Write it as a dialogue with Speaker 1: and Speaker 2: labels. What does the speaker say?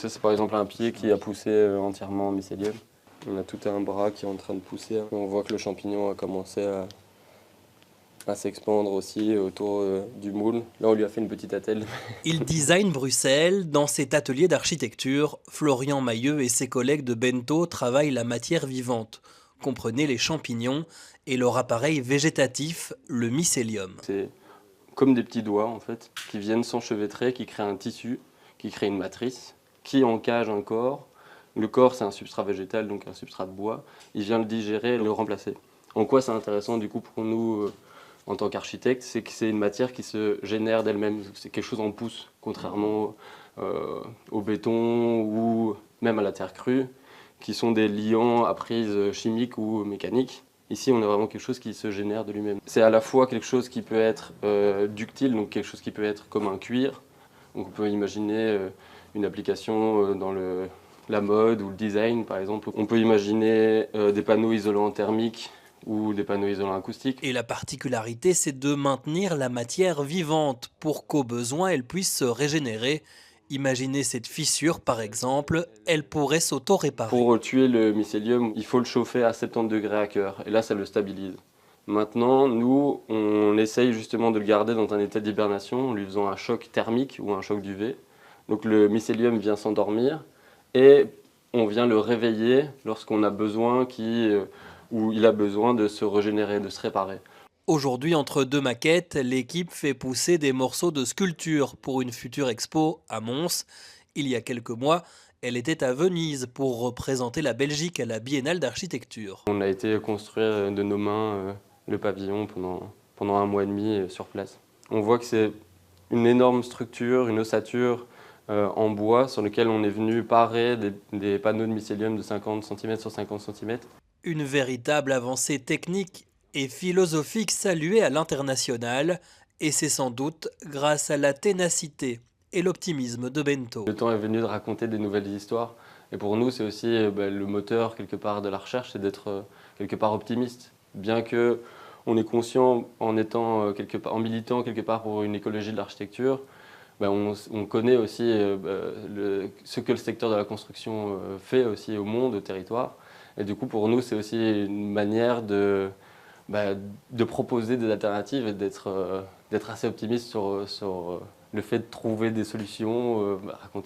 Speaker 1: Ça, c'est par exemple un pied qui a poussé entièrement en mycélium. On a tout un bras qui est en train de pousser. On voit que le champignon a commencé à s'expandre aussi autour du moule. Là, on lui a fait une petite attelle.
Speaker 2: Il design Bruxelles. Dans cet atelier d'architecture, Florian Mailleux et ses collègues de Bento travaillent la matière vivante. Comprenez les champignons et leur appareil végétatif, le mycélium.
Speaker 1: C'est comme des petits doigts, en fait, qui viennent s'enchevêtrer, qui créent un tissu, qui créent une matrice, qui encage un corps. Le corps, c'est un substrat végétal, donc un substrat de bois. Il vient le digérer et le remplacer. En quoi c'est intéressant, du coup, pour nous, en tant qu'architectes, c'est que c'est une matière qui se génère d'elle-même. C'est quelque chose en pousse, contrairement au béton ou même à la terre crue, qui sont des liants à prise chimique ou mécanique. Ici, on a vraiment quelque chose qui se génère de lui-même. C'est à la fois quelque chose qui peut être ductile, donc quelque chose qui peut être comme un cuir. Donc on peut imaginer une application dans la mode ou le design, par exemple. On peut imaginer des panneaux isolants thermiques ou des panneaux isolants acoustiques.
Speaker 2: Et la particularité, c'est de maintenir la matière vivante pour qu'au besoin, elle puisse se régénérer. Imaginez cette fissure, par exemple, elle pourrait s'auto-réparer.
Speaker 1: Pour tuer le mycélium, il faut le chauffer à 70 degrés à cœur, et là ça le stabilise. Maintenant, nous, on essaye justement de le garder dans un état d'hibernation en lui faisant un choc thermique ou un choc d'UV. Donc le mycélium vient s'endormir et on vient le réveiller lorsqu'on a besoin ou il a besoin de se régénérer, de se réparer.
Speaker 2: Aujourd'hui, entre deux maquettes, l'équipe fait pousser des morceaux de sculpture pour une future expo à Mons. Il y a quelques mois, elle était à Venise pour représenter la Belgique à la Biennale d'architecture.
Speaker 1: On a été construire de nos mains le pavillon pendant un mois et demi sur place. On voit que c'est une énorme structure, une ossature en bois sur lequel on est venu parer des panneaux de mycélium de 50 cm sur 50 cm.
Speaker 2: Une véritable avancée technique et philosophique saluée à l'international, et c'est sans doute grâce à la ténacité et l'optimisme de Bento.
Speaker 1: Le temps est venu de raconter des nouvelles histoires. Et pour nous, c'est aussi le moteur quelque part de la recherche, c'est d'être quelque part optimiste. Bien que on est conscient en étant en militant quelque part pour une écologie de l'architecture, on connaît aussi ce que le secteur de la construction fait aussi au monde, au territoire. Et du coup, pour nous, c'est aussi une manière de proposer des alternatives et d'être assez optimiste sur le fait de trouver des solutions, raconter